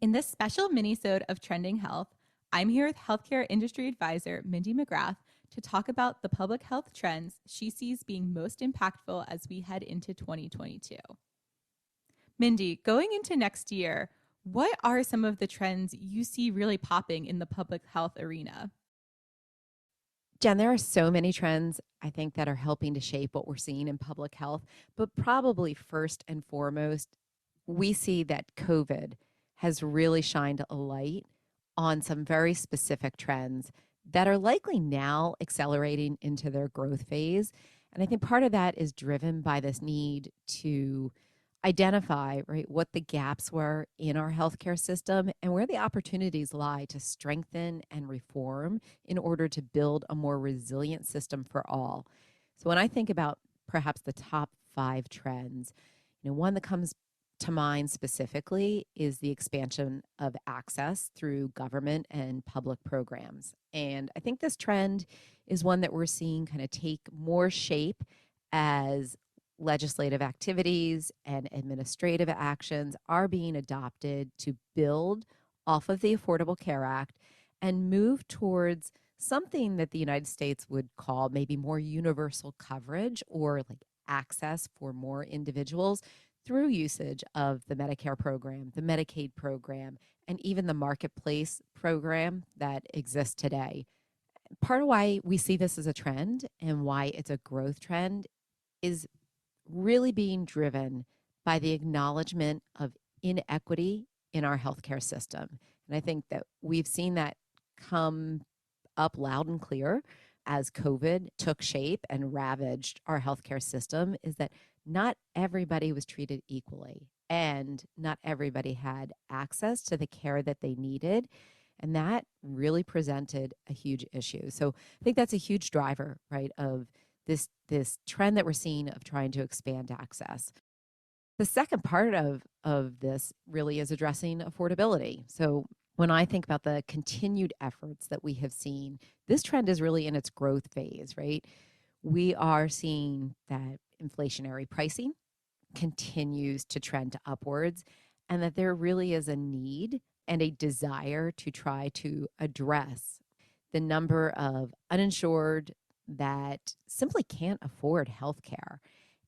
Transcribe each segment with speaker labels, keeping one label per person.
Speaker 1: In this special mini-sode of Trending Health, I'm here with healthcare industry advisor Mindy McGrath to talk about the public health trends she sees being most impactful as we head into 2022. Mindy, going into next year, what are some of the trends you see really popping in the public health arena?
Speaker 2: Jen, there are so many trends, I think, that are helping to shape what we're seeing in public health. But probably first and foremost, we see that COVID has really shined a light on some very specific trends that are likely now accelerating into their growth phase. And I think part of that is driven by this need to identify, right, what the gaps were in our healthcare system and where the opportunities lie to strengthen and reform in order to build a more resilient system for all. So when I think about perhaps the top 5 trends, one that comes to mind specifically is the expansion of access through government and public programs. And I think this trend is one that we're seeing kind of take more shape as legislative activities and administrative actions are being adopted to build off of the Affordable Care Act and move towards something that the United States would call maybe more universal coverage or like access for more individuals through usage of the Medicare program, the Medicaid program, and even the Marketplace program that exists today. Part of why we see this as a trend and why it's a growth trend is really being driven by the acknowledgement of inequity in our healthcare system. And I think that we've seen that come up loud and clear as COVID took shape and ravaged our healthcare system, is that not everybody was treated equally and not everybody had access to the care that they needed. And that really presented a huge issue. So I think that's a huge driver, right, of this trend that we're seeing of trying to expand access. The second part of this really is addressing affordability. So when I think about the continued efforts that we have seen, this trend is really in its growth phase, right? We are seeing that inflationary pricing continues to trend upwards, and that there really is a need and a desire to try to address the number of uninsured that simply can't afford health care,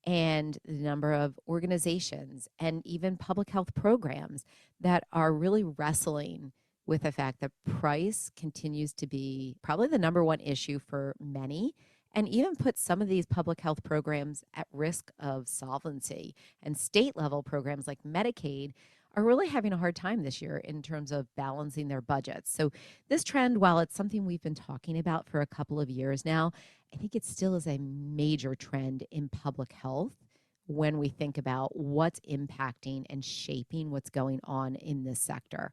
Speaker 2: and the number of organizations and even public health programs that are really wrestling with the fact that price continues to be probably the number one issue for many, and even put some of these public health programs at risk of solvency. And state level programs like Medicaid are really having a hard time this year in terms of balancing their budgets. So this trend, while it's something we've been talking about for a couple of years now, I think it still is a major trend in public health when we think about what's impacting and shaping what's going on in this sector.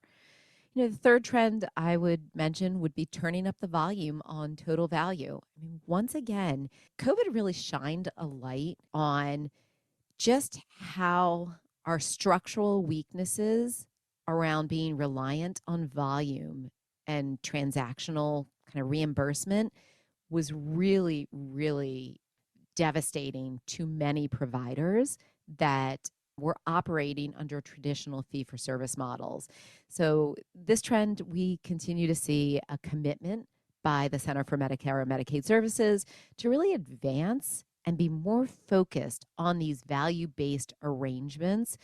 Speaker 2: The third trend I would mention would be turning up the volume on total value. I mean, once again, COVID really shined a light on just how our structural weaknesses around being reliant on volume and transactional kind of reimbursement was really, really devastating to many providers that were operating under traditional fee-for-service models. So this trend, we continue to see a commitment by the Center for Medicare and Medicaid Services to really advance and be more focused on these value-based arrangements,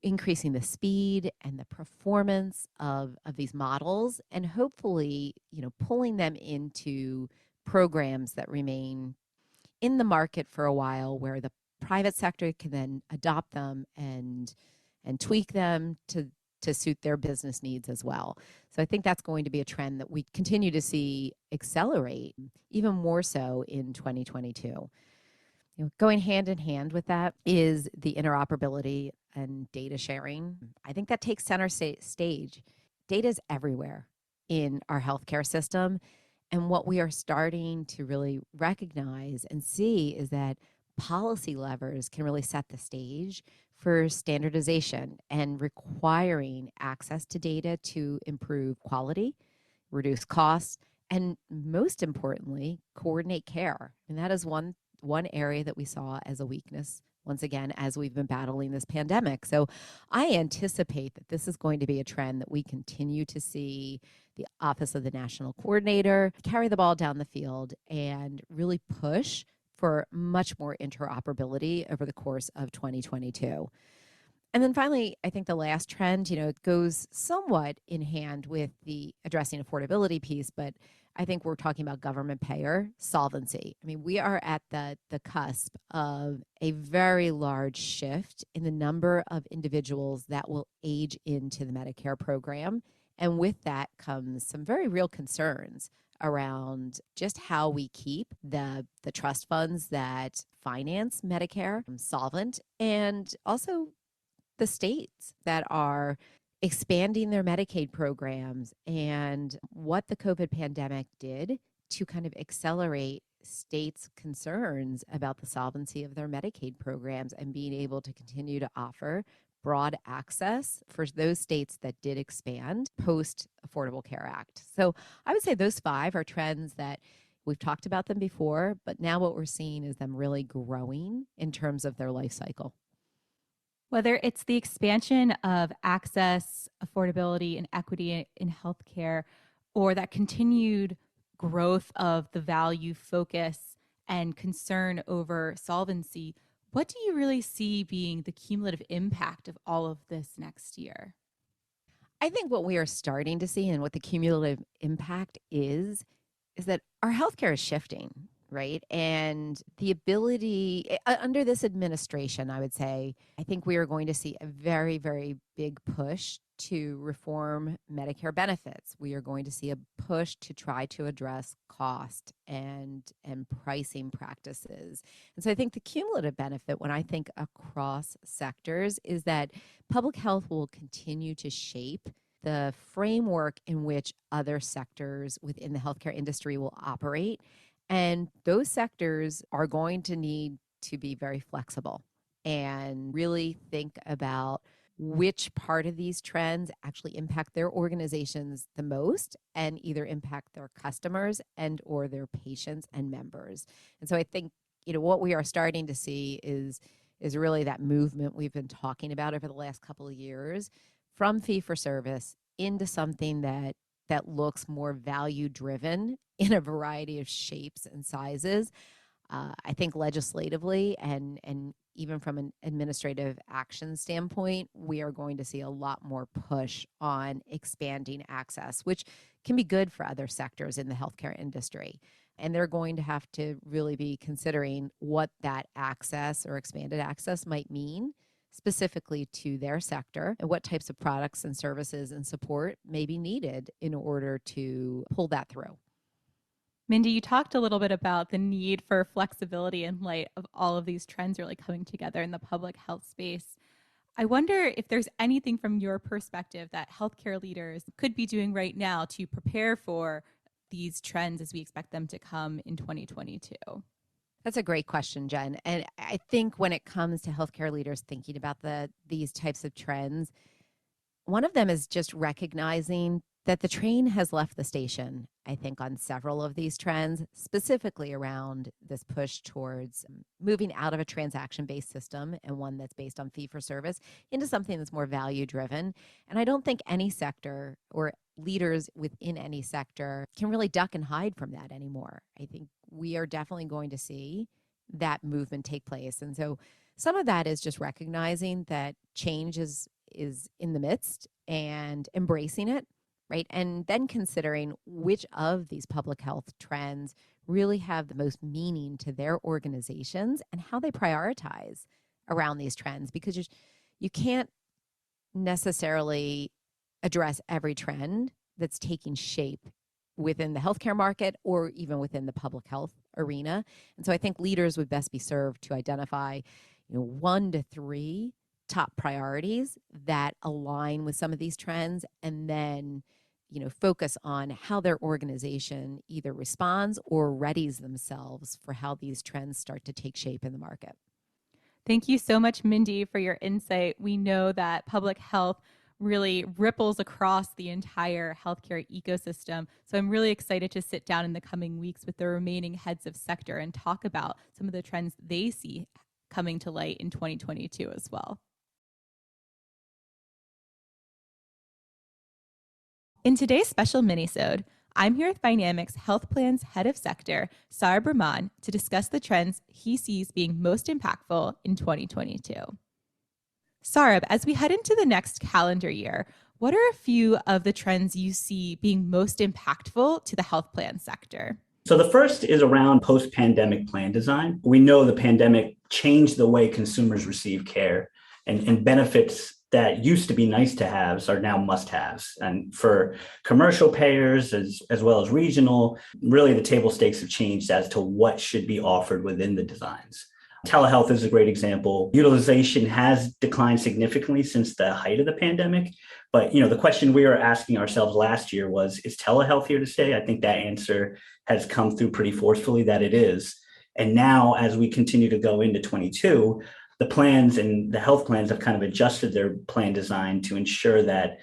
Speaker 2: increasing the speed and the performance of these models, and hopefully, pulling them into programs that remain in the market for a while, where the private sector can then adopt them and tweak them to suit their business needs as well. So I think that's going to be a trend that we continue to see accelerate even more so in 2022. Going hand in hand with that is the interoperability and data sharing. I think that takes center stage. Data is everywhere in our healthcare system. And what we are starting to really recognize and see is that policy levers can really set the stage for standardization and requiring access to data to improve quality, reduce costs, and most importantly, coordinate care. And that is one one area that we saw as a weakness once again as we've been battling this pandemic. So I anticipate that this is going to be a trend that we continue to see the Office of the National Coordinator carry the ball down the field and really push for much more interoperability over the course of 2022. And then finally, I think the last trend, it goes somewhat in hand with the addressing affordability piece, but I think we're talking about government payer solvency. I mean, we are at the cusp of a very large shift in the number of individuals that will age into the Medicare program. And with that comes some very real concerns around just how we keep the trust funds that finance Medicare solvent, and also the states that are expanding their Medicaid programs and what the COVID pandemic did to kind of accelerate states' concerns about the solvency of their Medicaid programs and being able to continue to offer broad access for those states that did expand post Affordable Care Act. So I would say those 5 are trends that we've talked about them before, but now what we're seeing is them really growing in terms of their life cycle.
Speaker 1: Whether it's the expansion of access, affordability, and equity in healthcare, or that continued growth of the value focus and concern over solvency, what do you really see being the cumulative impact of all of this next year?
Speaker 2: I think what we are starting to see and what the cumulative impact is that our healthcare is shifting, right? And the ability under this administration, I would say, I think we are going to see a very, very big push to reform Medicare benefits. We are going to see a push to try to address cost and pricing practices. And so I think the cumulative benefit when I think across sectors is that public health will continue to shape the framework in which other sectors within the healthcare industry will operate. And those sectors are going to need to be very flexible and really think about which part of these trends actually impact their organizations the most and either impact their customers and or their patients and members. And so I think, what we are starting to see is really that movement we've been talking about over the last couple of years from fee for service into something that looks more value driven in a variety of shapes and sizes. I think legislatively and even from an administrative action standpoint, we are going to see a lot more push on expanding access, which can be good for other sectors in the healthcare industry. And they're going to have to really be considering what that access or expanded access might mean specifically to their sector and what types of products and services and support may be needed in order to pull that through.
Speaker 1: Mindy, you talked a little bit about the need for flexibility in light of all of these trends really coming together in the public health space. I wonder if there's anything from your perspective that healthcare leaders could be doing right now to prepare for these trends as we expect them to come in 2022.
Speaker 2: That's a great question, Jen. And I think when it comes to healthcare leaders thinking about these types of trends, one of them is just recognizing that the train has left the station, I think, on several of these trends, specifically around this push towards moving out of a transaction-based system and one that's based on fee-for-service into something that's more value-driven. And I don't think any sector or leaders within any sector can really duck and hide from that anymore. I think we are definitely going to see that movement take place. And so some of that is just recognizing that change is in the midst and embracing it, right? And then considering which of these public health trends really have the most meaning to their organizations and how they prioritize around these trends, because you can't necessarily address every trend that's taking shape within the healthcare market or even within the public health arena. And so I think leaders would best be served to identify, 1 to 3 top priorities that align with some of these trends, and then focus on how their organization either responds or readies themselves for how these trends start to take shape in the market.
Speaker 1: Thank you so much, Mindy, for your insight. We know that public health really ripples across the entire healthcare ecosystem. So I'm really excited to sit down in the coming weeks with the remaining heads of sector and talk about some of the trends they see coming to light in 2022 as well. In today's special minisode, I'm here with Vynamic's Health Plan's head of sector, SAURABH RAMAN, to discuss the trends he sees being most impactful in 2022. SAURABH, as we head into the next calendar year, what are a few of the trends you see being most impactful to the health plan sector?
Speaker 3: So the first is around post-pandemic plan design. We know the pandemic changed the way consumers receive care, and benefits that used to be nice to haves are now must haves. And for commercial payers as well as regional, really the table stakes have changed as to what should be offered within the designs. Telehealth is a great example. Utilization has declined significantly since the height of the pandemic. But the question we were asking ourselves last year was, is telehealth here to stay? I think that answer has come through pretty forcefully that it is. And now, as we continue to go into 22, the plans and the health plans have kind of adjusted their plan design to ensure that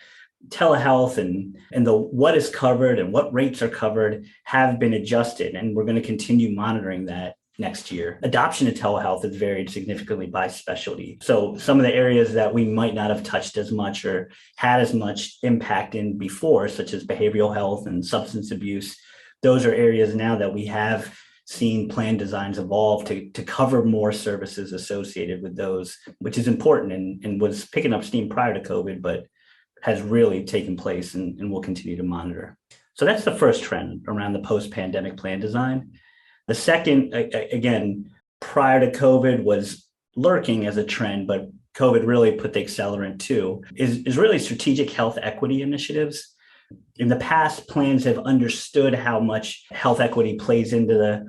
Speaker 3: telehealth and the what is covered and what rates are covered have been adjusted. And we're going to continue monitoring that next year. Adoption of telehealth has varied significantly by specialty. So some of the areas that we might not have touched as much or had as much impact in before, such as behavioral health and substance abuse, those are areas now that we have seen plan designs evolve to cover more services associated with those, which is important and was picking up steam prior to COVID, but has really taken place and will continue to monitor. So that's the first trend around the post-pandemic plan design. The second, again, prior to COVID was lurking as a trend, but COVID really put the accelerant to, is really strategic health equity initiatives. In the past, plans have understood how much health equity plays into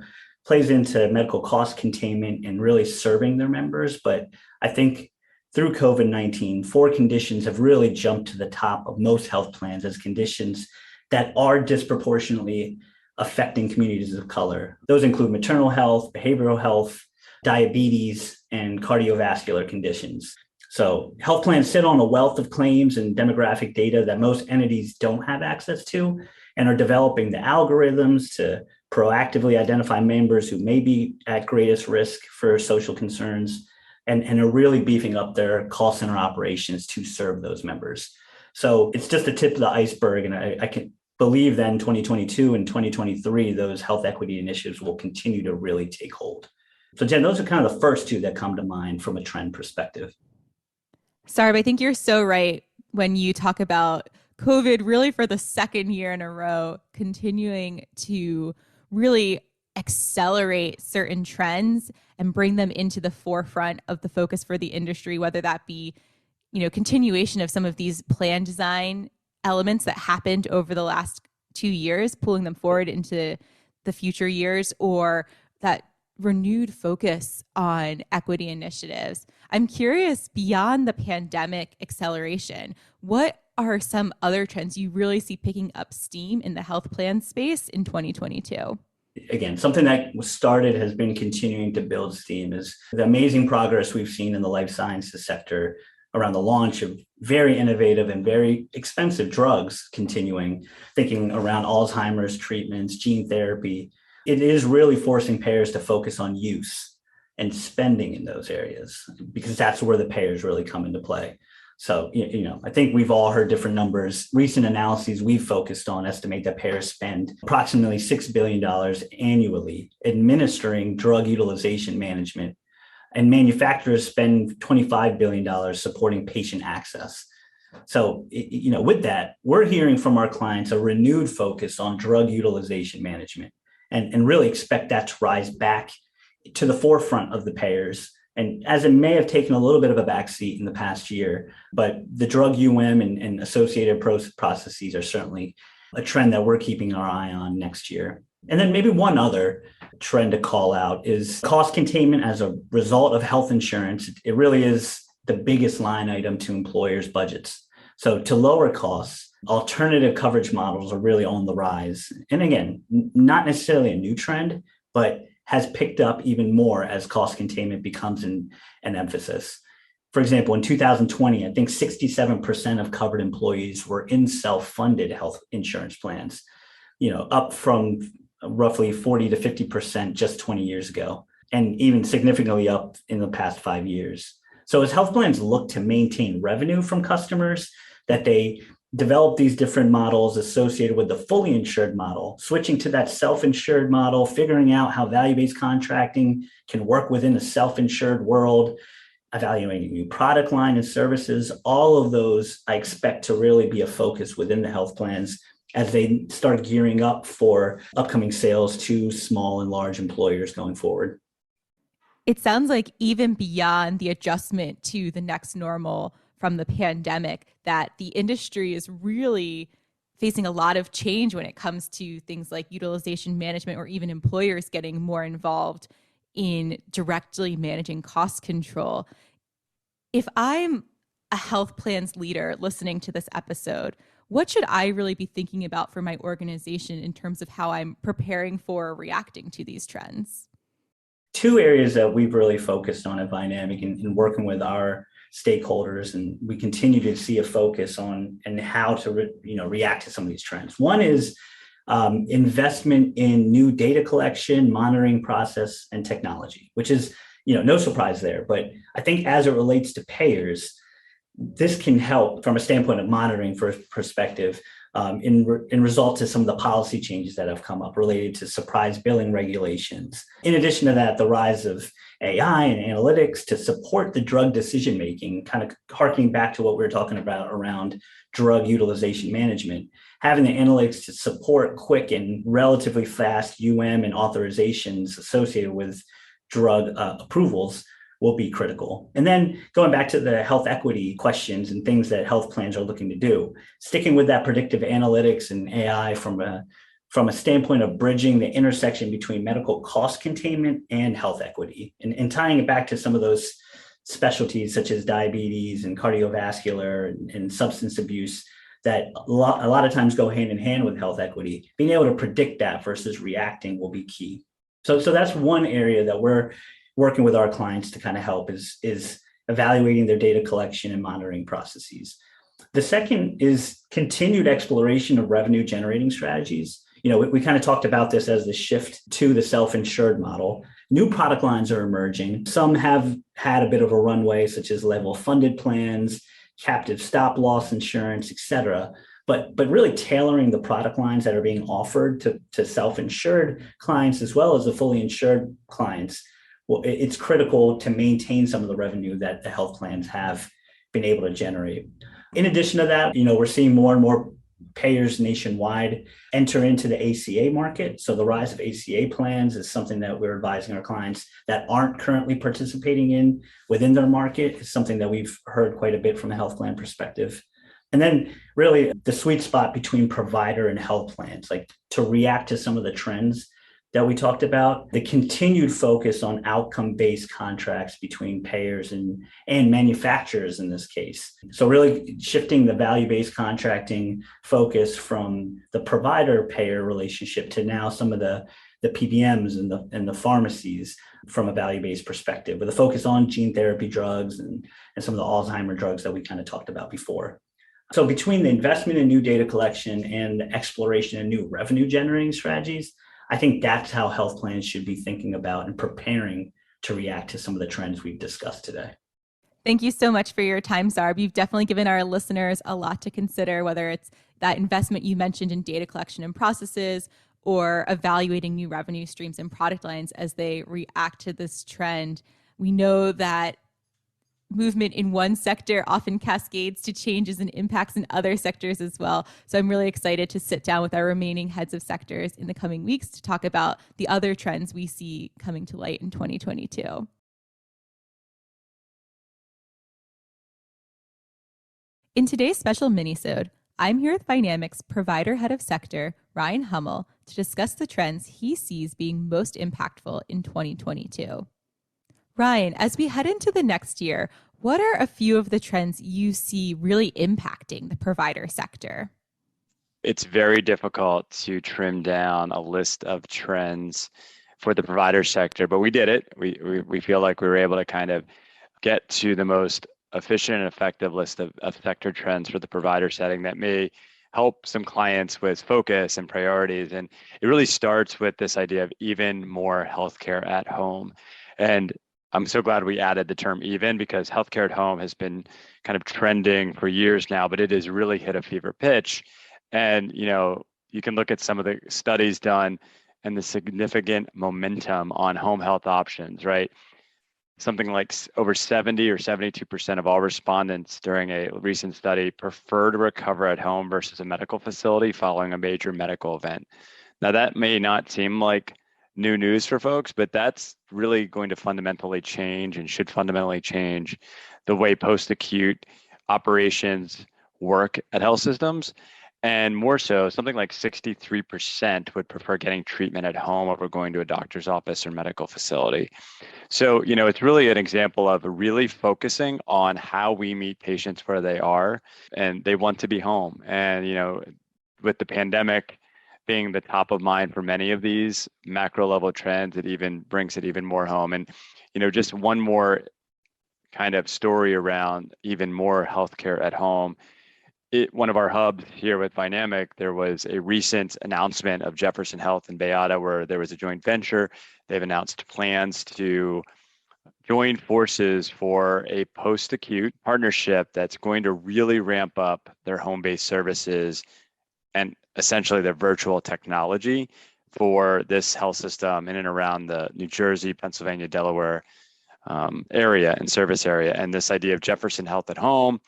Speaker 3: medical cost containment and really serving their members. But I think through COVID-19, 4 conditions have really jumped to the top of most health plans as conditions that are disproportionately affecting communities of color. Those include maternal health, behavioral health, diabetes, and cardiovascular conditions. So health plans sit on a wealth of claims and demographic data that most entities don't have access to, and are developing the algorithms to proactively identify members who may be at greatest risk for social concerns, and are really beefing up their call center operations to serve those members. So it's just the tip of the iceberg, and I can believe that in 2022 and 2023, those health equity initiatives will continue to really take hold. So Jen, those are kind of the first 2 that come to mind from a trend perspective.
Speaker 1: SAURABH, I think you're so right when you talk about COVID really for the second year in a row, continuing to really accelerate certain trends and bring them into the forefront of the focus for the industry, whether that be, continuation of some of these plan design elements that happened over the last 2 years, pulling them forward into the future years, or that renewed focus on equity initiatives. I'm curious, beyond the pandemic acceleration, what are some other trends you really see picking up steam in the health plan space in 2022?
Speaker 3: Again, something that was started has been continuing to build steam is the amazing progress we've seen in the life sciences sector around the launch of very innovative and very expensive drugs continuing, thinking around Alzheimer's treatments, gene therapy. It is really forcing payers to focus on use and spending in those areas, because that's where the payers really come into play. So, I think we've all heard different numbers. Recent analyses we've focused on estimate that payers spend approximately $6 billion annually administering drug utilization management, and manufacturers spend $25 billion supporting patient access. So, with that, we're hearing from our clients a renewed focus on drug utilization management, and really expect that to rise back to the forefront of the payers. And as it may have taken a little bit of a backseat in the past year, but the drug and associated processes are certainly a trend that we're keeping our eye on next year. And then maybe one other trend to call out is cost containment as a result of health insurance. It really is the biggest line item to employers' budgets. So to lower costs, alternative coverage models are really on the rise. And again, not necessarily a new trend, but has picked up even more as cost containment becomes an emphasis. For example, in 2020, I think 67% of covered employees were in self-funded health insurance plans, up from roughly 40 to 50% just 20 years ago, and even significantly up in the past 5 years. So as health plans look to maintain revenue from customers, that they develop these different models associated with the fully insured model, switching to that self-insured model, figuring out how value-based contracting can work within a self-insured world, evaluating new product line and services. All of those I expect to really be a focus within the health plans as they start gearing up for upcoming sales to small and large employers going forward.
Speaker 1: It sounds like even beyond the adjustment to the next normal from the pandemic, that the industry is really facing a lot of change when it comes to things like utilization management, or even employers getting more involved in directly managing cost control. If I'm a health plans leader listening to this episode, what should I really be thinking about for my organization in terms of how I'm preparing for or reacting to these trends?
Speaker 3: Two areas that we've really focused on at Vynamic in working with our stakeholders, and we continue to see a focus on and how to react to some of these trends. One is investment in new data collection, monitoring process, and technology, which is no surprise there. But I think as it relates to payers, this can help from a standpoint of monitoring perspective in result to some of the policy changes that have come up related to surprise billing regulations. In addition to that, the rise of AI and analytics to support the drug decision making, kind of harkening back to what we were talking about around drug utilization management, having the analytics to support quick and relatively fast and authorizations associated with drug approvals will be critical. And then going back to the health equity questions and things that health plans are looking to do, sticking with that predictive analytics and AI from a standpoint of bridging the intersection between medical cost containment and health equity, and tying it back to some of those specialties such as diabetes and cardiovascular and substance abuse that a lot of times go hand in hand with health equity. Being able to predict that versus reacting will be key. So that's one area that we're working with our clients to kind of help is evaluating their data collection and monitoring processes. The second is continued exploration of revenue generating strategies. We kind of talked about this as the shift to the self-insured model. New product lines are emerging. Some have had a bit of a runway, such as level funded plans, captive stop loss insurance, et cetera. But really tailoring the product lines that are being offered to self-insured clients as well as the fully insured clients. Well, it's critical to maintain some of the revenue that the health plans have been able to generate. In addition to that, we're seeing more and more payers nationwide enter into the ACA market. So the rise of ACA plans is something that we're advising our clients that aren't currently participating in within their market. It's something that we've heard quite a bit from a health plan perspective. And then really the sweet spot between provider and health plans, like to react to some of the trends that we talked about, the continued focus on outcome-based contracts between payers and manufacturers in this case. So really shifting the value-based contracting focus from the provider-payer relationship to now some of the PBMs and the pharmacies from a value-based perspective, with a focus on gene therapy drugs and some of the Alzheimer drugs that we kind of talked about before. So between the investment in new data collection and the exploration of new revenue generating strategies, I think that's how health plans should be thinking about and preparing to react to some of the trends we've discussed today.
Speaker 1: Thank you so much for your time, SAURABH. You've definitely given our listeners a lot to consider, whether it's that investment you mentioned in data collection and processes, or evaluating new revenue streams and product lines as they react to this trend. We know that movement in one sector often cascades to changes and impacts in other sectors as well. So I'm really excited to sit down with our remaining heads of sectors in the coming weeks to talk about the other trends we see coming to light in 2022. In today's special minisode, I'm here with Vynamic's Provider Head of Sector, Ryan Hummel, to discuss the trends he sees being most impactful in 2022. Ryan, as we head into the next year, what are a few of the trends you see really impacting the provider sector?
Speaker 4: It's very difficult to trim down a list of trends for the provider sector, but we did it. We feel like we were able to kind of get to the most efficient and effective list of sector trends for the provider setting that may help some clients with focus and priorities. And it really starts with this idea of even more healthcare at home. And I'm so glad we added the term even, because healthcare at home has been kind of trending for years now, but it has really hit a fever pitch. And, you can look at some of the studies done and the significant momentum on home health options, right? Something like over 70 or 72% of all respondents during a recent study prefer to recover at home versus a medical facility following a major medical event. Now, that may not seem like new news for folks, but that's really going to fundamentally change and should fundamentally change the way post-acute operations work at health systems. And more so, something like 63% would prefer getting treatment at home over going to a doctor's office or medical facility. So, it's really an example of really focusing on how we meet patients where they are, and they want to be home. And, with the pandemic being the top of mind for many of these macro level trends, it even brings it even more home. And, just one more kind of story around even more healthcare at home. One of our hubs here with Vynamic, there was a recent announcement of Jefferson Health and Bayada where there was a joint venture. They've announced plans to join forces for a post-acute partnership that's going to really ramp up their home-based services and essentially their virtual technology for this health system in and around the New Jersey, Pennsylvania, Delaware area and service area. And this idea of Jefferson Health at home,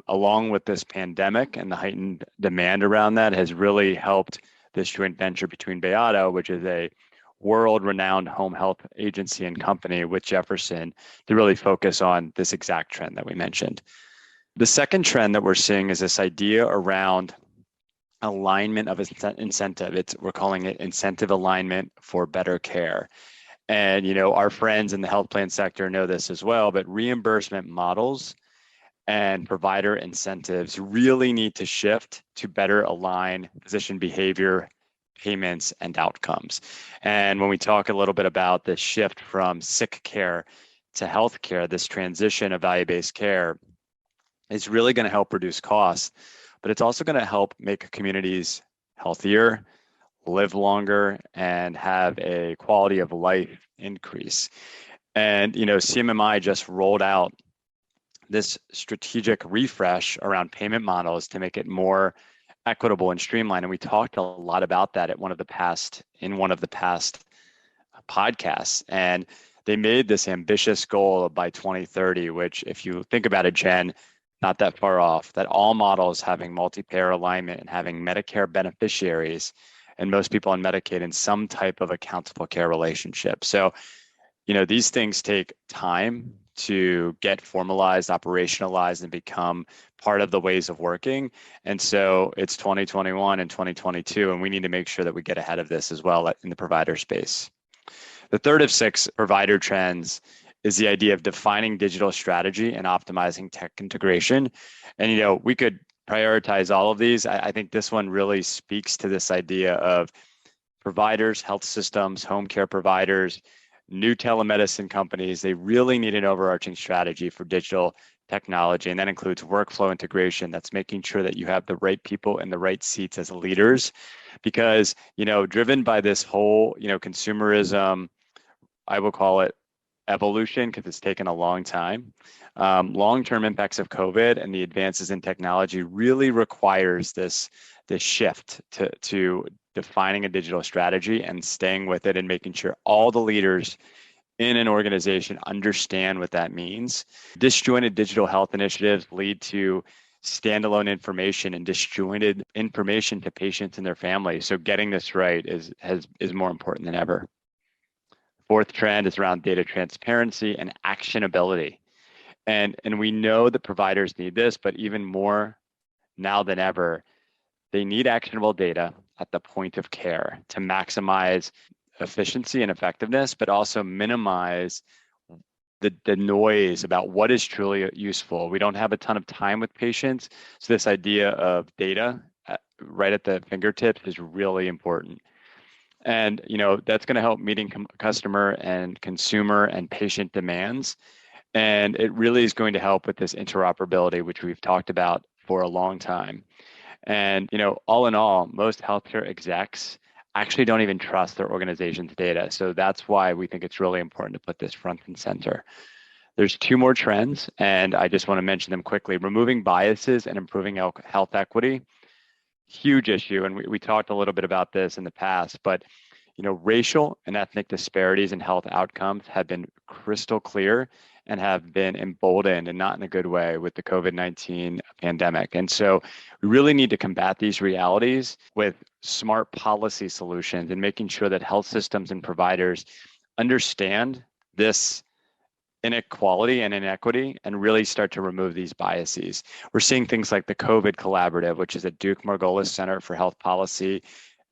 Speaker 4: along with this pandemic and the heightened demand around that, has really helped this joint venture between Bayada, which is a world-renowned home health agency and company, with Jefferson, to really focus on this exact trend that we mentioned. The second trend that we're seeing is this idea around alignment of incentive. We're calling it incentive alignment for better care. And, our friends in the health plan sector know this as well, but reimbursement models and provider incentives really need to shift to better align physician behavior, payments, and outcomes. And when we talk a little bit about this shift from sick care to healthcare, this transition of value-based care is really going to help reduce costs, but it's also going to help make communities healthier, live longer, and have a quality of life increase. And, CMMI just rolled out this strategic refresh around payment models to make it more equitable and streamlined. And we talked a lot about that in one of the past podcasts. And they made this ambitious goal by 2030, which, if you think about it, Jen, not that far off, that all models having multi-payer alignment and having Medicare beneficiaries and most people on Medicaid in some type of accountable care relationship. So, these things take time to get formalized, operationalized, and become part of the ways of working. And so it's 2021 and 2022, and we need to make sure that we get ahead of this as well in the provider space. The third of 6 provider trends is the idea of defining digital strategy and optimizing tech integration. And, we could prioritize all of these. I think this one really speaks to this idea of providers, health systems, home care providers, new telemedicine companies. They really need an overarching strategy for digital technology, and that includes workflow integration. That's making sure that you have the right people in the right seats as leaders, because, driven by this whole, consumerism, I will call it evolution, because it's taken a long time. Long-term impacts of COVID and the advances in technology really requires this shift to defining a digital strategy and staying with it and making sure all the leaders in an organization understand what that means. Disjointed digital health initiatives lead to standalone information and disjointed information to patients and their families. So getting this right is more important than ever. Fourth trend is around data transparency and actionability. And we know that providers need this, but even more now than ever, they need actionable data at the point of care to maximize efficiency and effectiveness, but also minimize the noise about what is truly useful. We don't have a ton of time with patients, so this idea of data right at the fingertips is really important. And that's going to help meeting customer and consumer and patient demands. And it really is going to help with this interoperability, which we've talked about for a long time. And, all in all, most healthcare execs actually don't even trust their organization's data. So that's why we think it's really important to put this front and center. There's two more trends, and I just want to mention them quickly. Removing biases and improving health equity, huge issue. And we talked a little bit about this in the past, but racial and ethnic disparities in health outcomes have been crystal clear and have been emboldened, and not in a good way, with the COVID-19 pandemic. And so we really need to combat these realities with smart policy solutions and making sure that health systems and providers understand this inequality and inequity and really start to remove these biases. We're seeing things like the COVID Collaborative, which is a Duke Margolis Center for Health Policy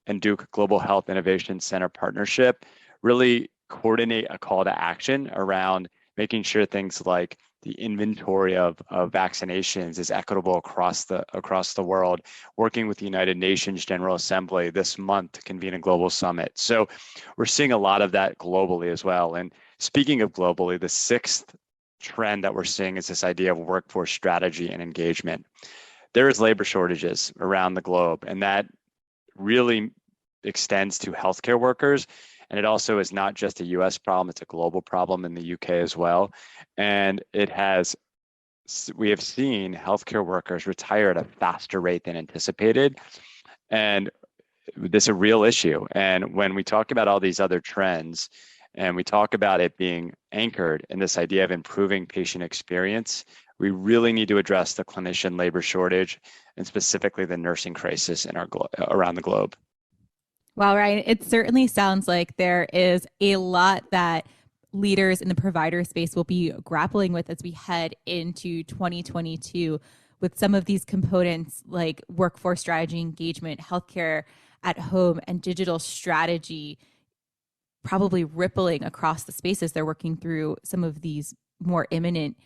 Speaker 4: and Duke Global Health Innovation Center partnership, really coordinate a call to action around making sure things like the inventory of vaccinations is equitable across the world, working with the United Nations General Assembly this month to convene a global summit. So we're seeing a lot of that globally as well. And speaking of globally, the sixth trend that we're seeing is this idea of workforce strategy and engagement. There is labor shortages around the globe, and that really extends to healthcare workers. And it also is not just a US problem, it's a global problem in the UK as well. And we have seen healthcare workers retire at a faster rate than anticipated. And this is a real issue. And when we talk about all these other trends, and we talk about it being anchored in this idea of improving patient experience, we really need to address the clinician labor shortage and specifically the nursing crisis around the globe.
Speaker 1: Wow, Ryan, it certainly sounds like there is a lot that leaders in the provider space will be grappling with as we head into 2022 with some of these components like workforce strategy, engagement, healthcare at home, and digital strategy probably rippling across the spaces they're working through some of these more imminent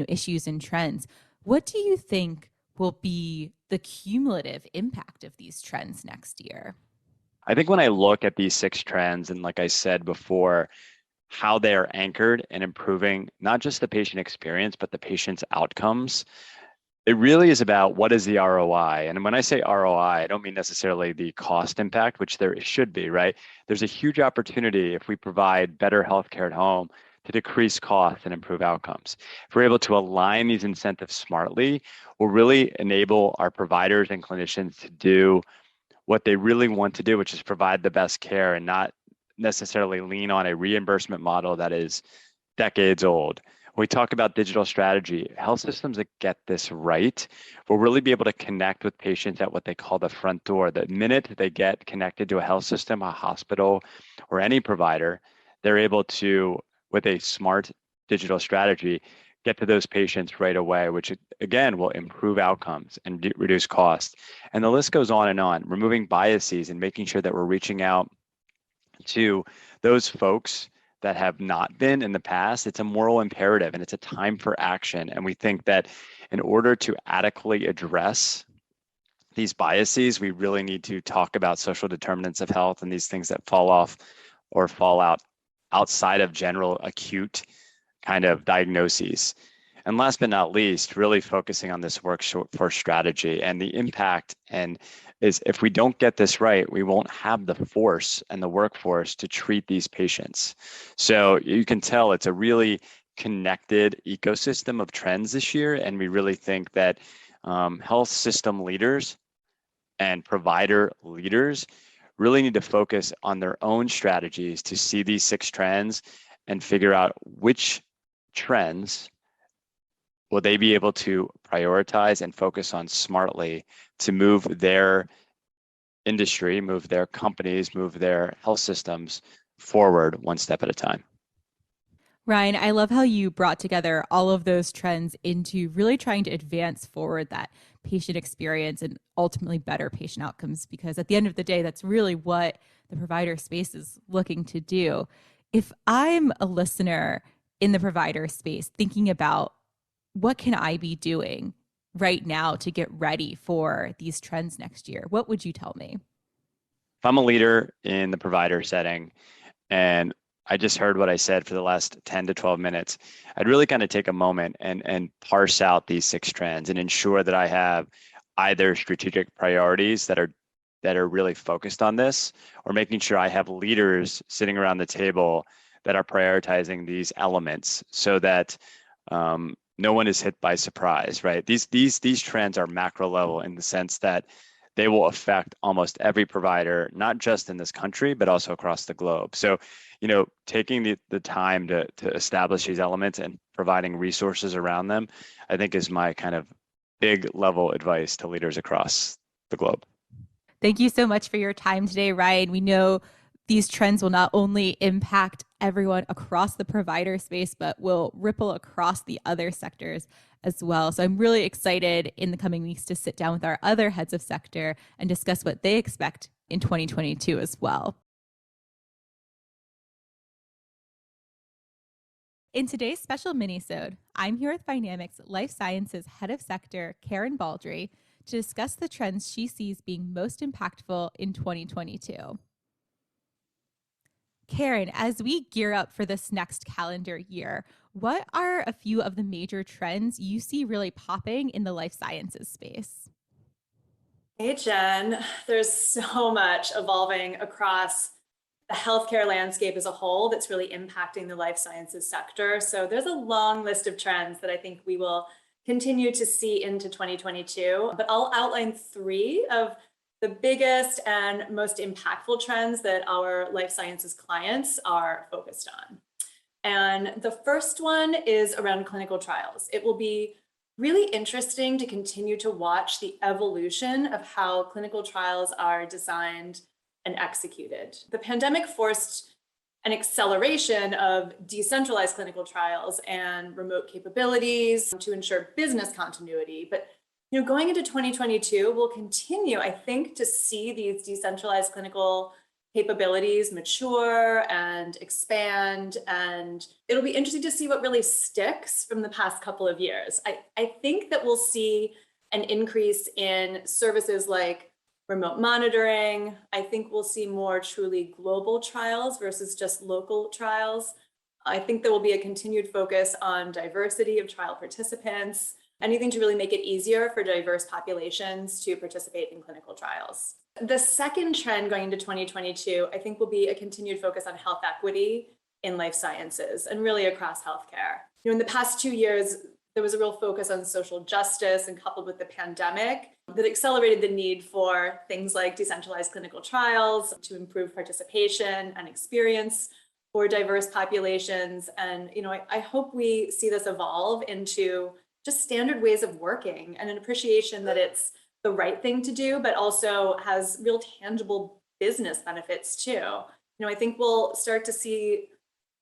Speaker 1: issues and trends. What do you think will be the cumulative impact of these trends next year?
Speaker 4: I think when I look at these six trends, and like I said before, how they are anchored in improving not just the patient experience, but the patient's outcomes, it really is about what is the ROI. And when I say ROI, I don't mean necessarily the cost impact, which there should be, right? There's a huge opportunity if we provide better healthcare at home to decrease costs and improve outcomes. If we're able to align these incentives smartly, we'll really enable our providers and clinicians to do what they really want to do, which is provide the best care and not necessarily lean on a reimbursement model that is decades old. When we talk about digital strategy, health systems that get this right will really be able to connect with patients at what they call the front door. The minute they get connected to a health system, a hospital, or any provider, they're able to, with a smart digital strategy, get to those patients right away, which again will improve outcomes and reduce costs. And the list goes on and on, removing biases and making sure that we're reaching out to those folks that have not been in the past. It's a moral imperative and it's a time for action. And we think that in order to adequately address these biases, we really need to talk about social determinants of health and these things that fall off or fall out outside of general acute kind of diagnoses. And last but not least, really focusing on this workforce strategy and the impact is if we don't get this right, we won't have the force and the workforce to treat these patients. So you can tell it's a really connected ecosystem of trends this year. And we really think that health system leaders and provider leaders really need to focus on their own strategies to see these six trends and figure out which trends will they be able to prioritize and focus on smartly to move their industry, move their companies, move their health systems forward one step at a time.
Speaker 1: Ryan, I love how you brought together all of those trends into really trying to advance forward that patient experience and ultimately better patient outcomes, because at the end of the day, that's really what the provider space is looking to do. If I'm a listener in the provider space thinking about what can I be doing right now to get ready for these trends next year, what would you tell me?
Speaker 4: If I'm a leader in the provider setting and I just heard what I said for the last 10 to 12 minutes, I'd really kind of take a moment and parse out these 6 trends and ensure that I have either strategic priorities that are really focused on this, or making sure I have leaders sitting around the table that are prioritizing these elements so that no one is hit by surprise, right? These trends are macro level in the sense that they will affect almost every provider, not just in this country, but also across the globe. So, taking the time to establish these elements and providing resources around them, I think is my kind of big level advice to leaders across the globe.
Speaker 1: Thank you so much for your time today, Ryan. We know these trends will not only impact everyone across the provider space, but will ripple across the other sectors as well. So I'm really excited in the coming weeks to sit down with our other heads of sector and discuss what they expect in 2022 as well. In today's special minisode, I'm here with Vynamic's Life Sciences Head of Sector, Karen Baldry, to discuss the trends she sees being most impactful in 2022. Karen, as we gear up for this next calendar year, what are a few of the major trends you see really popping in the life sciences space?
Speaker 5: Hey, Jen. There's so much evolving across the healthcare landscape as a whole that's really impacting the life sciences sector. So there's a long list of trends that I think we will continue to see into 2022, but I'll outline 3 of the biggest and most impactful trends that our life sciences clients are focused on. And the first one is around clinical trials. It will be really interesting to continue to watch the evolution of how clinical trials are designed and executed. The pandemic forced an acceleration of decentralized clinical trials and remote capabilities to ensure business continuity. But going into 2022, we'll continue, I think, to see these decentralized clinical capabilities mature and expand, and it'll be interesting to see what really sticks from the past couple of years. I think that we'll see an increase in services like remote monitoring. I think we'll see more truly global trials versus just local trials. I think there will be a continued focus on diversity of trial participants, anything to really make it easier for diverse populations to participate in clinical trials. The second trend going into 2022, I think, will be a continued focus on health equity in life sciences and really across healthcare. In the past 2 years, there was a real focus on social justice, and coupled with the pandemic, that accelerated the need for things like decentralized clinical trials to improve participation and experience for diverse populations. And I hope we see this evolve into just standard ways of working and an appreciation that it's the right thing to do, but also has real tangible business benefits too. I think we'll start to see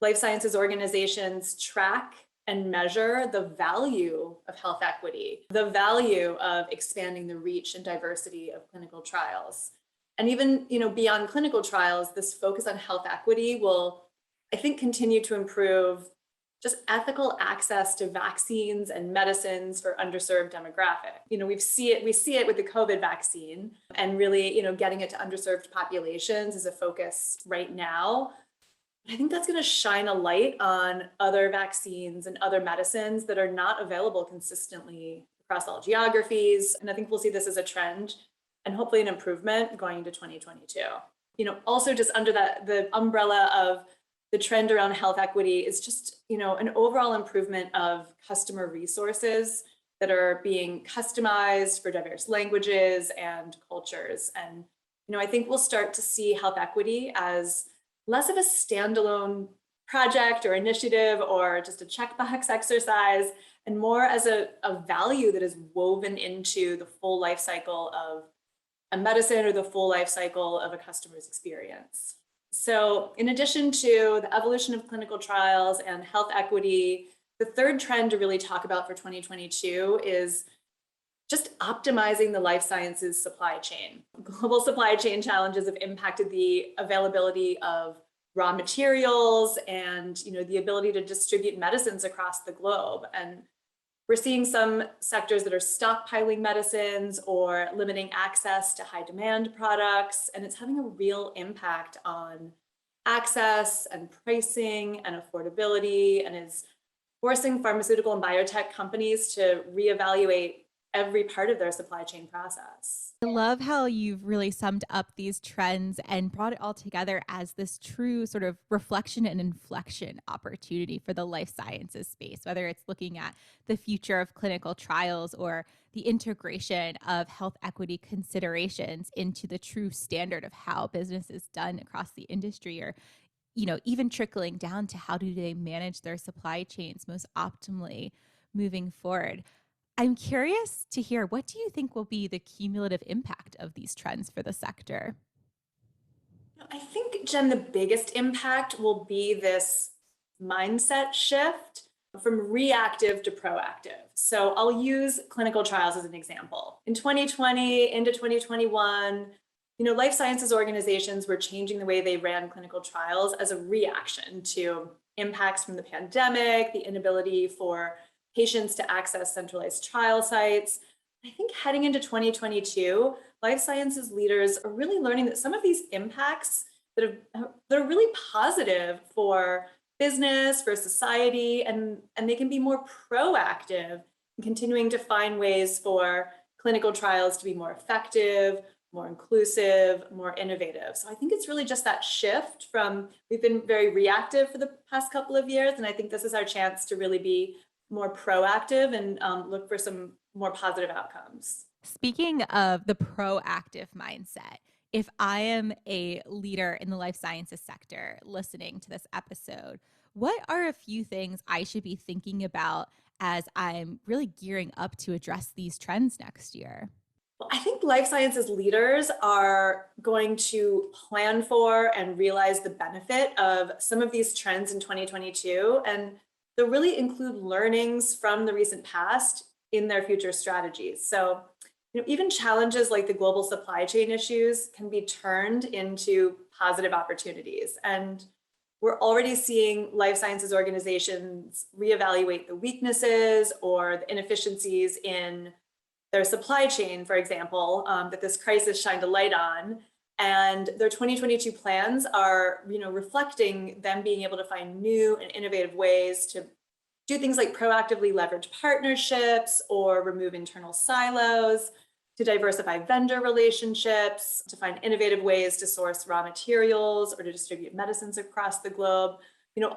Speaker 5: life sciences organizations track and measure the value of health equity, the value of expanding the reach and diversity of clinical trials. And even, beyond clinical trials, this focus on health equity will, I think, continue to improve just ethical access to vaccines and medicines for underserved demographic. We see it with the COVID vaccine, and really, getting it to underserved populations is a focus right now. I think that's going to shine a light on other vaccines and other medicines that are not available consistently across all geographies. And I think we'll see this as a trend and hopefully an improvement going into 2022. Also just under the umbrella of the trend around health equity is just, an overall improvement of customer resources that are being customized for diverse languages and cultures. And, I think we'll start to see health equity as less of a standalone project or initiative or just a checkbox exercise, and more as a value that is woven into the full life cycle of a medicine or the full life cycle of a customer's experience. So in addition to the evolution of clinical trials and health equity, the third trend to really talk about for 2022 is just optimizing the life sciences supply chain. Global supply chain challenges have impacted the availability of raw materials and the ability to distribute medicines across the globe. And we're seeing some sectors that are stockpiling medicines or limiting access to high demand products, and it's having a real impact on access and pricing and affordability, and is forcing pharmaceutical and biotech companies to reevaluate every part of their supply chain process.
Speaker 1: I love how you've really summed up these trends and brought it all together as this true sort of reflection and inflection opportunity for the life sciences space, whether it's looking at the future of clinical trials or the integration of health equity considerations into the true standard of how business is done across the industry, or even trickling down to how do they manage their supply chains most optimally moving forward. I'm curious to hear, what do you think will be the cumulative impact of these trends for the sector?
Speaker 5: I think, Jen, the biggest impact will be this mindset shift from reactive to proactive. So I'll use clinical trials as an example. In 2020 into 2021, life sciences organizations were changing the way they ran clinical trials as a reaction to impacts from the pandemic, the inability for patients to access centralized trial sites. I think heading into 2022, life sciences leaders are really learning that some of these impacts that are really positive for business, for society, and they can be more proactive in continuing to find ways for clinical trials to be more effective, more inclusive, more innovative. So I think it's really just that shift from, we've been very reactive for the past couple of years, and I think this is our chance to really be more proactive and look for some more positive outcomes.
Speaker 1: Speaking of the proactive mindset, if I am a leader in the life sciences sector listening to this episode, what are a few things I should be thinking about as I'm really gearing up to address these trends next year?
Speaker 5: Well, I think life sciences leaders are going to plan for and realize the benefit of some of these trends in 2022, and they'll really include learnings from the recent past in their future strategies. So, even challenges like the global supply chain issues can be turned into positive opportunities. And we're already seeing life sciences organizations reevaluate the weaknesses or the inefficiencies in their supply chain, for example, that this crisis shined a light on. And their 2022 plans are, reflecting them being able to find new and innovative ways to do things like proactively leverage partnerships or remove internal silos, to diversify vendor relationships, to find innovative ways to source raw materials or to distribute medicines across the globe.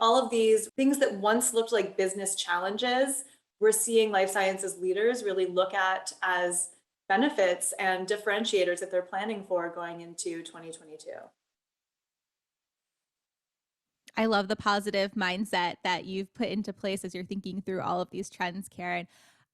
Speaker 5: All of these things that once looked like business challenges, we're seeing life sciences leaders really look at as benefits and differentiators that they're planning for going into 2022.
Speaker 1: I love the positive mindset that you've put into place as you're thinking through all of these trends, Karen.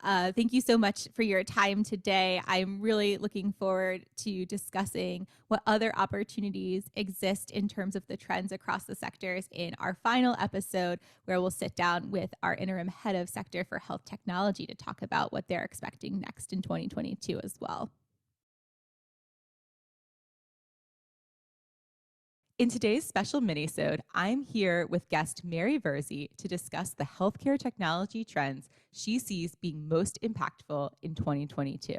Speaker 1: Thank you so much for your time today. I'm really looking forward to discussing what other opportunities exist in terms of the trends across the sectors in our final episode, where we'll sit down with our interim head of sector for health technology to talk about what they're expecting next in 2022 as well. In today's special minisode, I'm here with guest Mary Verzi to discuss the healthcare technology trends she sees being most impactful in 2022.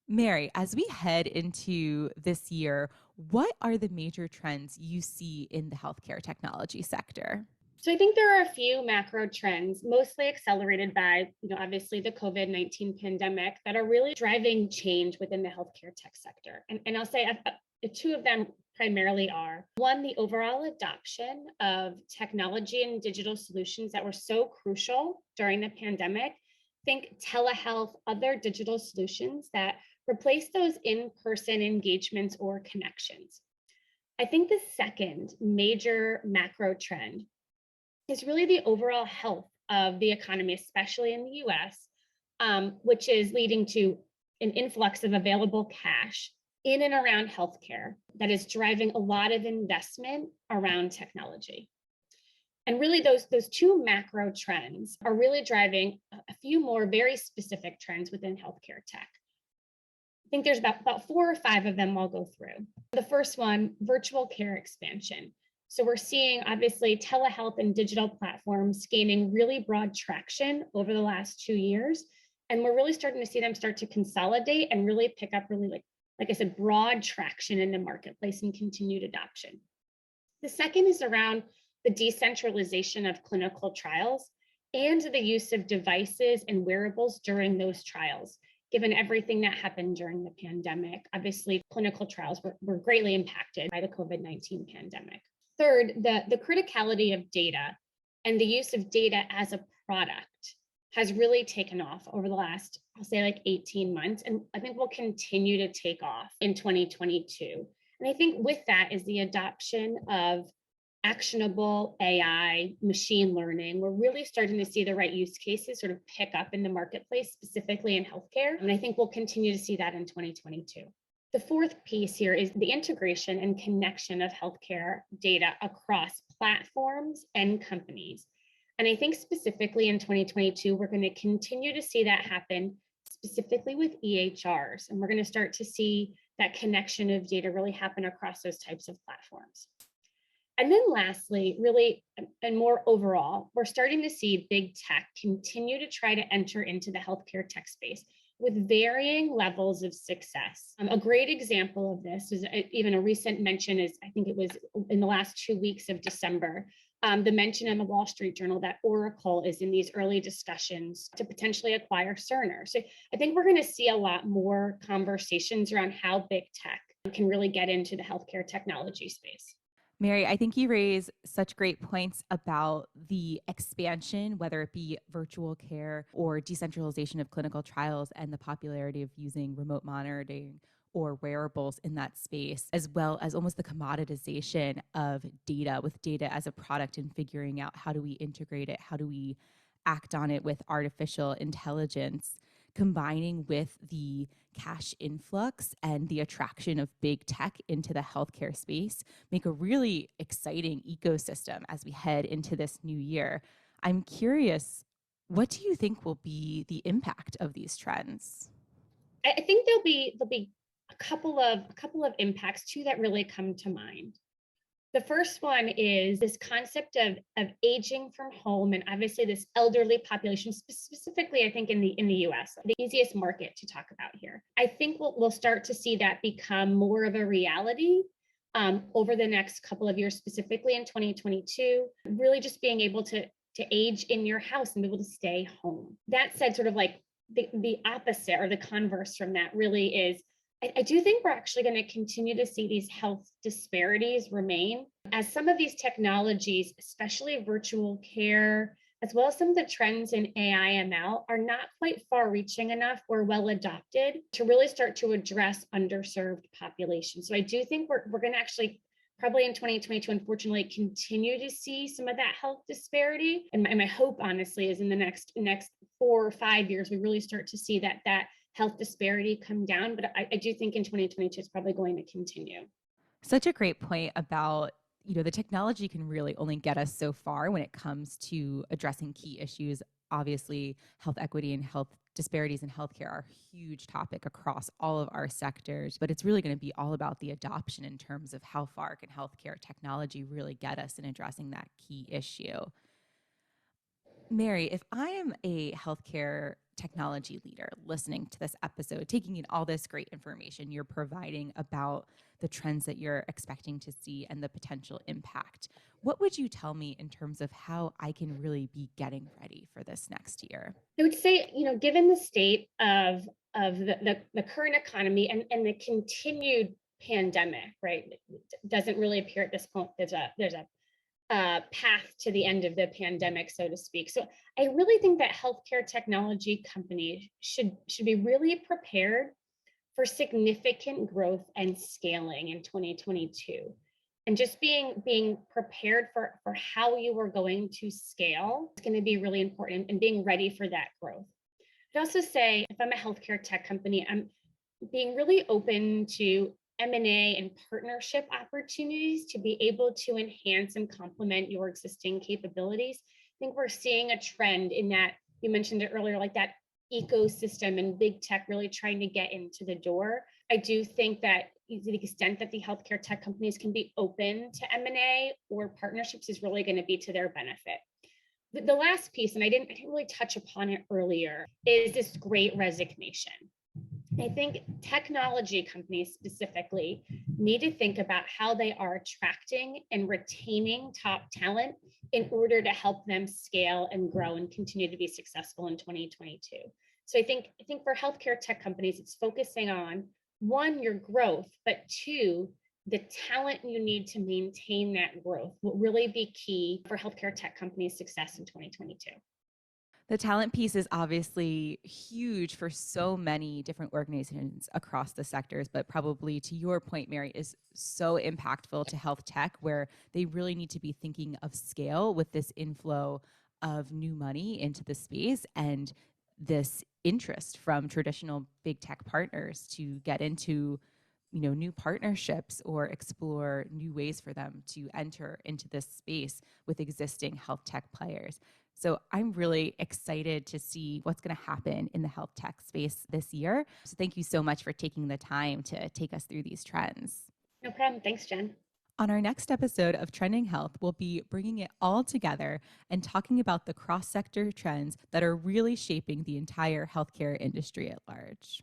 Speaker 1: Mary, as we head into this year, what are the major trends you see in the healthcare technology sector?
Speaker 6: So I think there are a few macro trends, mostly accelerated by, obviously the COVID-19 pandemic, that are really driving change within the healthcare tech sector. And I'll say two of them primarily are, one, the overall adoption of technology and digital solutions that were so crucial during the pandemic. Think telehealth, other digital solutions that replace those in-person engagements or connections. I think the second major macro trend is really the overall health of the economy, especially in the US, which is leading to an influx of available cash in and around healthcare that is driving a lot of investment around technology. And really those two macro trends are really driving a few more very specific trends within healthcare tech. I think there's about 4 or 5 of them I'll go through. The first one, virtual care expansion. So we're seeing obviously telehealth and digital platforms gaining really broad traction over the last 2 years. And we're really starting to see them start to consolidate and really pick up really like I said, broad traction in the marketplace and continued adoption. The second is around the decentralization of clinical trials and the use of devices and wearables during those trials. Given everything that happened during the pandemic, obviously clinical trials were greatly impacted by the COVID-19 pandemic. Third, the criticality of data and the use of data as a product has really taken off over the last, I'll say like 18 months, and I think will continue to take off in 2022. And I think with that is the adoption of actionable AI, machine learning. We're really starting to see the right use cases sort of pick up in the marketplace, specifically in healthcare. And I think we'll continue to see that in 2022. The fourth piece here is the integration and connection of healthcare data across platforms and companies. And I think specifically in 2022, we're going to continue to see that happen specifically with EHRs. And we're going to start to see that connection of data really happen across those types of platforms. And then lastly, really, and more overall, we're starting to see big tech continue to try to enter into the healthcare tech space with varying levels of success. A great example of this is even a recent mention is, I think it was in the last 2 weeks of December, the mention in the Wall Street Journal that Oracle is in these early discussions to potentially acquire Cerner. So I think we're going to see a lot more conversations around how big tech can really get into the healthcare technology space.
Speaker 1: Mary, I think you raise such great points about the expansion, whether it be virtual care or decentralization of clinical trials and the popularity of using remote monitoring or wearables in that space, as well as almost the commoditization of data, with data as a product and figuring out how do we integrate it, how do we act on it with artificial intelligence, combining with the cash influx and the attraction of big tech into the healthcare space, make a really exciting ecosystem as we head into this new year. I'm curious, what do you think will be the impact of these trends?
Speaker 6: I think there'll be a couple of impacts too that really come to mind. The first one is this concept of aging from home, and obviously this elderly population, specifically, I think in the US, the easiest market to talk about here. I think we'll start to see that become more of a reality over the next couple of years, specifically in 2022, really just being able to age in your house and be able to stay home. That said, sort of like the opposite or the converse from that really is, I do think we're actually going to continue to see these health disparities remain as some of these technologies, especially virtual care, as well as some of the trends in AI ML, are not quite far reaching enough or well adopted to really start to address underserved populations. So I do think we're going to actually probably in 2022, unfortunately, continue to see some of that health disparity. And my hope, honestly, is in the next 4 or 5 years, we really start to see that health disparity come down. But I do think in 2022, it's probably going to continue.
Speaker 1: Such a great point about, the technology can really only get us so far when it comes to addressing key issues. Obviously, health equity and health disparities in healthcare are a huge topic across all of our sectors, but it's really going to be all about the adoption in terms of how far can healthcare technology really get us in addressing that key issue. Mary, if I am a healthcare technology leader listening to this episode, taking in all this great information you're providing about the trends that you're expecting to see and the potential impact, what would you tell me in terms of how I can really be getting ready for this next year?
Speaker 6: I would say, given the state of the current economy and the continued pandemic, right, it doesn't really appear at this point there's a path to the end of the pandemic, so to speak. So I really think that healthcare technology companies should be really prepared for significant growth and scaling in 2022. And just being prepared for how you are going to scale is going to be really important, and being ready for that growth. I'd also say, if I'm a healthcare tech company, I'm being really open to M&A and partnership opportunities to be able to enhance and complement your existing capabilities. I think we're seeing a trend in that, you mentioned it earlier, like that ecosystem and big tech really trying to get into the door. I do think that to the extent that the healthcare tech companies can be open to M&A or partnerships is really going to be to their benefit. The last piece, and I didn't really touch upon it earlier, is this great resignation. I think technology companies specifically need to think about how they are attracting and retaining top talent in order to help them scale and grow and continue to be successful in 2022. So I think for healthcare tech companies, it's focusing on one, your growth, but two, the talent you need to maintain that growth will really be key for healthcare tech companies' success in 2022.
Speaker 1: The talent piece is obviously huge for so many different organizations across the sectors, but probably to your point, Mary, is so impactful to health tech, where they really need to be thinking of scale with this inflow of new money into the space and this interest from traditional big tech partners to get into new partnerships or explore new ways for them to enter into this space with existing health tech players. So I'm really excited to see what's going to happen in the health tech space this year. So thank you so much for taking the time to take us through these trends.
Speaker 6: No problem. Thanks, Jen.
Speaker 1: On our next episode of Trending Health, we'll be bringing it all together and talking about the cross-sector trends that are really shaping the entire healthcare industry at large.